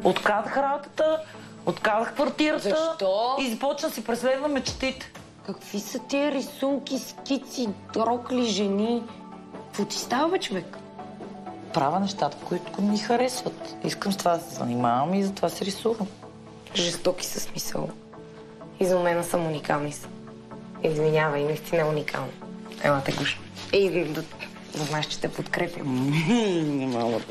Отказах работата, отказах квартирата. Защо? И започна си преследва мечтите. Какви са тия рисунки, скици, рокли, жени? Какво ти става, бе, човек? Правя нещата, които ми харесват. Искам с това да се занимавам и затова се рисувам. Жестоки със смисъл. И за мен съм уникални са. Извинявай, наистина уникална. Ела те гуш. Да знаеш, че те подкрепям. Не мога да.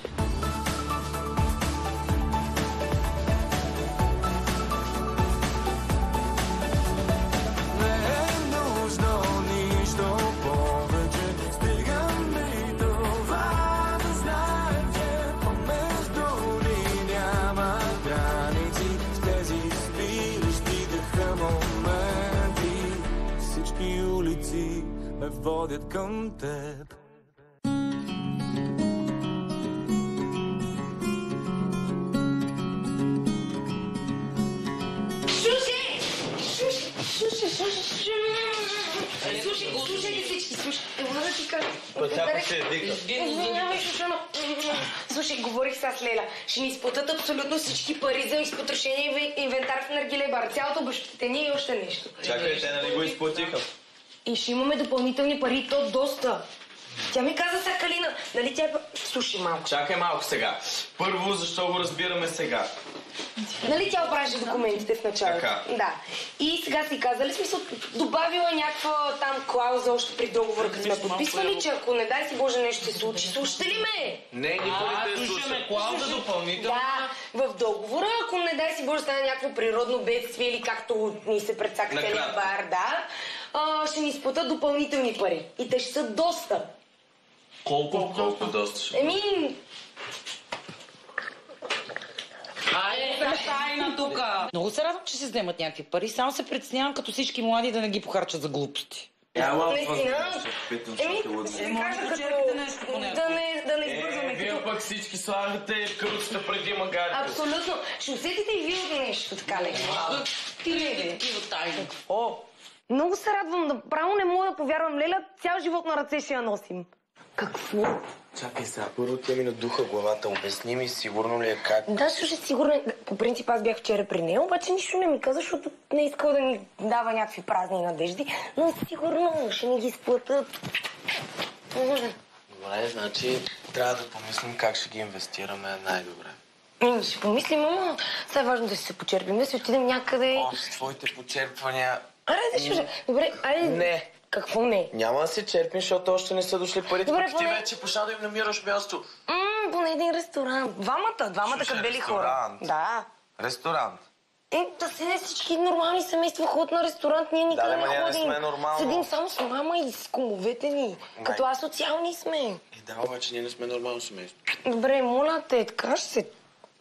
Водят към теб. Слушайте всички, слушайте. Ела да ти кажа. Слушай, говорих с Леля. Ще ни изплатят абсолютно всички пари за изпотрошение и инвентар в Наргиле бар. Цялото обезщетение и още нещо. Чакай, те нали го изплатиха? И ще имаме допълнителни пари, то доста. Тя ми каза сега, Калина, нали тя... Слушай малко. Чакай малко сега. Първо, защо го разбираме сега? Нали тя оправяше документите в началото? Така. Да. И сега си казали, смисъл, добавила някаква там клауза още при договора, като сме подписвали, че ако не дай си Боже нещо се случи. Слушате ли ме? Не, никой не те слушаме. Клауза допълнително. Да, в договора, ако не дай си Боже стане някакво природно бедствие или както ни се прецака целият бар, да, ще ни изплатят допълнителни пари. И те ще са доста. Колко доста ще? Тайна тука. Много се радвам, че се вземат някакви пари. Само се притеснявам като всички млади да не ги похарчат за глупости. Наистина? Ще ви кажа като да не избързваме. Вие пък всички слагате кръцата преди магарите. Абсолютно. Ще усетите и вие от нещо така леко. Ти не такива тайни. Какво? Много се радвам. Направо не мога да повярвам. Леля, цял живот на ръце ще я носим. Какво? Чакай сега, първо ти ми надуха главата. Обясни ми, сигурно ли е как? Да, слушай, сигурно. По принцип аз бях вчера при нея, обаче нищо не ми каза, защото не искал да ни дава някакви празни надежди. Но сигурно ще ни ги изплатят. Добре, значи трябва да помислим как ще ги инвестираме най-добре. Ще помислим, ама сега е важно да си се почерпим. Да си отидем някъде... С твоите почерпвания... Добре, айде... Не. Какво не? Няма да се черпим, защото още не са дошли парите. Добре, Ти вече пошла да им намираш място. Поне един ресторант. Двамата като бели хора. Да. Ресторант. Да седе всички нормални семейства ходят на ресторант. Ние никъде не ходим. Да, не сме нормално. Седим само с мама и с кумовете ни. Като асоциални сме. Да, обаче ние не сме нормално семейство. Добре, моля те, така ще се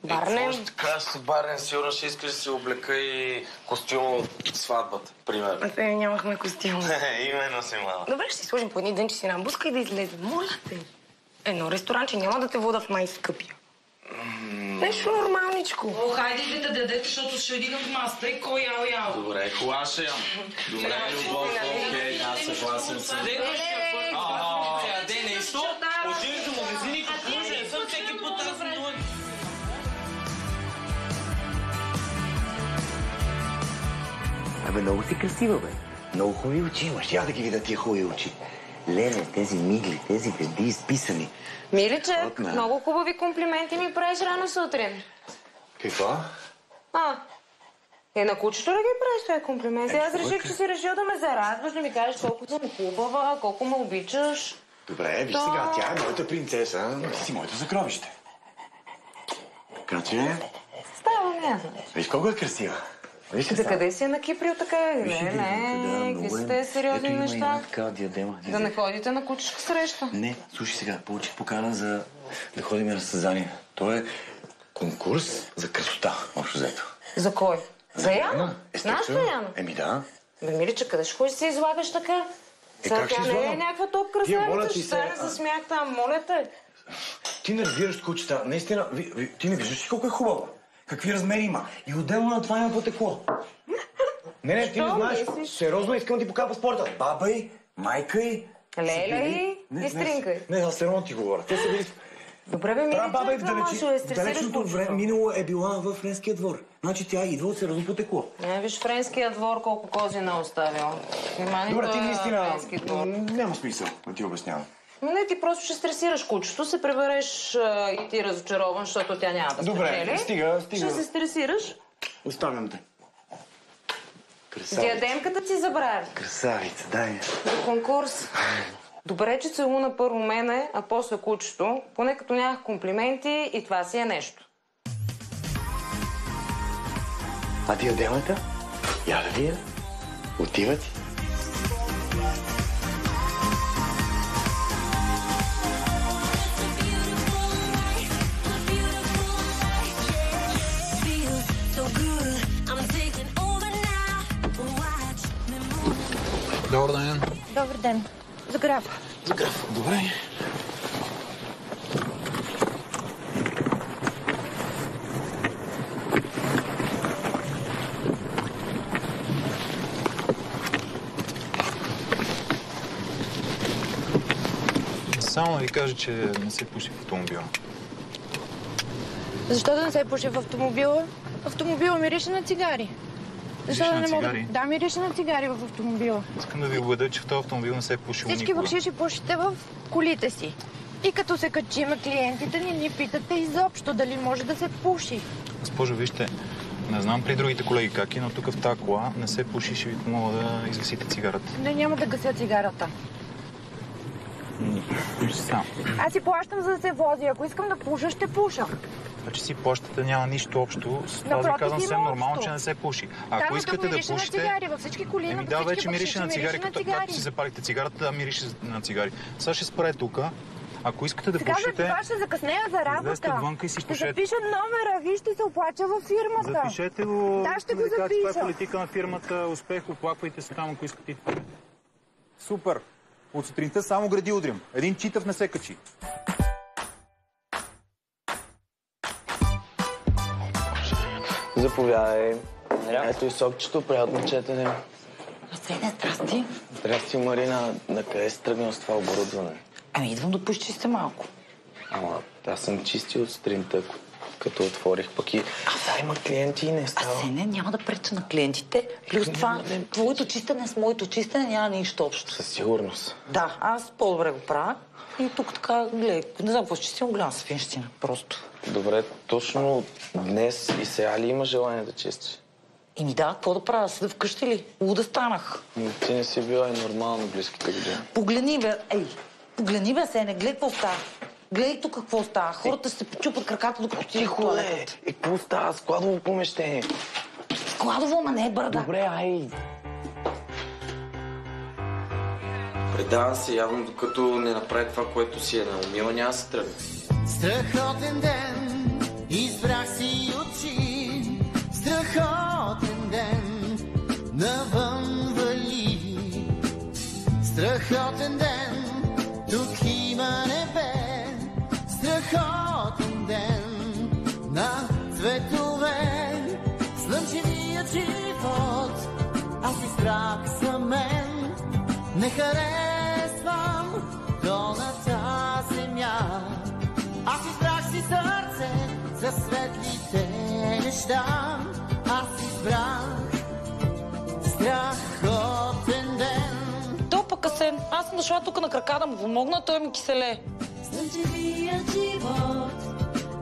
барнем. Какво ще така ще се барнем? Сигурно ще искаш да се облека и костюм от сватбата, примерно. Нямахме костюм. Именно си, мама. Добре, ще си сложим по един ден, че си набуска и да излезем. Моля те. Едно ресторанче няма да те вода в най-скъпия. Нещо нормалничко. Хайде и да дадете, защото ще един от масата и кой ял. Добре, кола ще ям. Добре, любов, окей, аз съгласен съм. Де нещо? Отидеш до магазини, купуваш, не съм всеки път размилен. Абе, много си красива, бе. Много хубави очи имаш. Я да ги видя тия хубави очи. Леле, тези мигли, тези гърди изписани. Миличък, много хубави комплименти ми правиш рано сутрин. Какво? На кучето ли ги правиш този комплимент? Аз реших, че си решил да ме зарадваш, да ми кажеш колко съм хубава, колко ме обичаш. Добре, виж сега, тя е моята принцеса, но ти си моето закровище. Така че... Става, не знам. Виж колко е красива. За къде си на Киприл така? Не, какви са тези сериозни неща? Такава диадема. Да не ходите на кучешка среща. Не, слушай сега, получих покана за да ходим на състезание. То е конкурс за красота, общо взето. За кой? За Яна? Знаеш ли Яна? Да. Бе, Милича, къде ще ходиш да се излагаш така? Сега тя не е някаква топ красавица, ще стане за смях там, моля те. Ти не разбираш кучета. Наистина, ти не виждаш ли колко е хубаво? Какви размери има? И отделно на това има потекло. Не, ти не знаеш. Сериозно искам да ти покажа паспорта. Баба й, майка й... Леля й и стринка й. Не, аз сериозно ти говоря. Те са били Добре, бе, Баба е в далечното минало е била в Френския двор. Значи тя идва от сериозно потекло. Не, виж Френския двор колко кози не оставил. Добре, ти наистина няма смисъл да ти обяснявам. Не, ти просто ще стресираш кучето, се прибереш и ти разочарован, защото тя няма да спечели. Добре, стига. Ще се стресираш. Оставям те. Диадемката ти забрави. Красавица, дай я. За конкурс. Добре, че целуна първо мене, а после кучето. Поне като нямах комплименти и това си е нещо. А диадемата? Я да видя. Отива ти. Добър ден. Добър ден. За граф. За граф. Добре. Само да ви кажа, че не се пуши в автомобила. Защо да не се пуши в автомобила? Автомобила мирише на цигари. Защо да не мога? Да, мирише на цигари в автомобила. Искам да ви убедя, че в този автомобил не се е пушило Всички никога. бакшиши пушите в колите си. И като се качим клиентите ни питате изобщо дали може да се пуши. Госпожо, вижте, не знам при другите колеги как е, но тук в тази кола не се пуши, ще ви помогна да изгасите цигарата. Не, няма да гася цигарата. Вижте сам. Аз си плащам за да се вози. Ако искам да пуша, ще пуша. Това, че си плащате, няма нищо общо. С това ви Напротив, казвам съвсем има нормално, общо. че не се пуши. Да, Ако но искате тук да мирише на пушите... цигари. Във всички коли, Еми на да, всички вече мирише на бакшиши цигари, мирише на както цигари. си запалите цигарата, да мирише на цигари. Сега ще спре тук. Ако искате да Сега за пушите... това ще закъснея за излезте работа. вънка и си Ще пушете. запиша номера, виж, ще се оплача във фирмата. Запишете го. Да, ще го това е запиша. политика на фирмата. Успех, оплаквайте се там, ако искате. Супер! От сутринта само гради удрим. Един читав не се качи. Заповядай. Ето и сокчето, приятно четене. Арсене, здрасти. Здрасти, Марина. На къде си тръгнал с това оборудване? Ами идвам да почистя малко. Ама, аз съм чистил от сутринта, като отворих пък и... Да, има клиенти и не става. Арсене, няма да преча на клиентите. Плюс това, твоето чистене с моето чистене няма нищо общо. Със сигурност. Да, аз по-добре го правя. И тук така, гледай, не знам какво ще чистим, голяма свинщина, просто. Добре, точно днес и сега ли има желание да чистиш? Ими да, какво да правя? Седа вкъщи ли? Луда станах. Ти не си била и нормално близките години. Погледни, бе, погледни, бе, Сене, гледай какво става. Гледай тук какво става. Хората ще се почупат краката, докато ти Тихо, бе! Какво става? Складово помещение. Складово, ама не е бърда. Добре, ай! Предава се явно, докато не направи това, което си е наумила, няма да се тръгне. Страхотен ден, избрах си очи. Страхотен ден, навън вали. Страхотен ден, тук има небе. Страхотен ден, на цветове. Слънчевият живот, аз избрах за мен. Не харесвам долната земя. Аз избрах си сърце за светлите неща. Аз избрах страхотен ден. То пък Асен, аз съм дошла тук на крака да му помогна, той ми киселе. Слънчевият живот,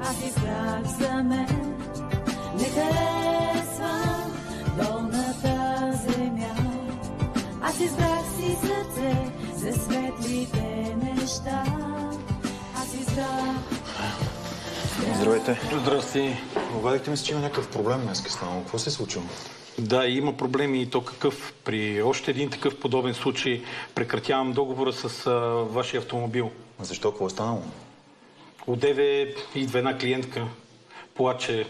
аз избрах за мен. Не харесвам долната земя. Аз избрах си сърце за светлите неща. Аз избрах... Здравейте. Здрасти. Обадихте ми се, че има някакъв проблем днес станало. Какво се е случило? Да, има проблеми и то какъв. При още един такъв подобен случай прекратявам договора с вашия автомобил. А защо? Какво е станало? Одеве идва една клиентка, плаче,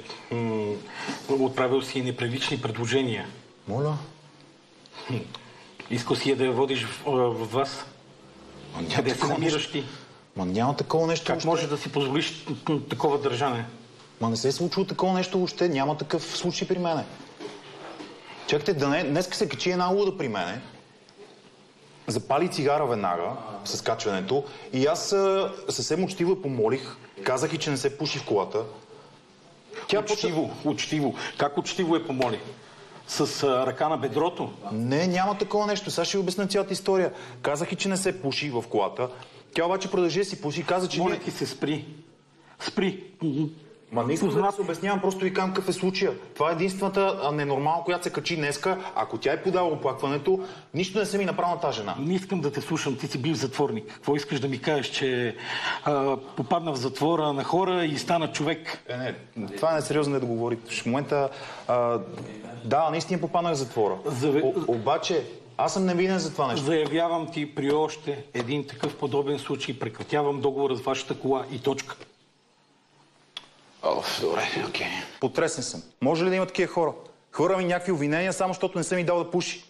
отправил си неприлични предложения. Моля? Искал си я да я водиш в вас. Къде се намираш ти? Ма няма такова нещо. Как може да си позволиш такова държане? Ма не се е случило такова нещо въобще. Няма такъв случай при мене. Чакайте, днеска се качи една луда при мене. запали цигара веднага с качването и аз съвсем учтиво помолих, казах и, че не се пуши в колата. Тя учтиво. Как учтиво я помоли? С ръка на бедрото? Не, няма такова нещо. Сега ще ви обясня цялата история. Казах и, че не се пуши в колата. Тя обаче продължи да си пуши и каза, че... Моля ти се, спри. Спри. Ма не искам да се обяснявам, просто ви казвам какъв е случая. Това е единствената ненормална, която се качи днеска. Ако тя е подала оплакването, нищо не се ми направи на тази жена. Не искам да те слушам, ти си бил затворник. Какво искаш да ми кажеш, че попадна в затвора на хора и стана човек? Не, това е несериозно да го говорите. В момента, да, наистина попаднах в затвора. Обаче, аз съм невинен за това нещо. Заявявам ти при още един такъв подобен случай, прекратявам договора с вашата кола и точка. Добре, окей. Потресен съм. Може ли да има такива хора? Хвърля ми някакви обвинения, само защото не съм ми дал да пуши.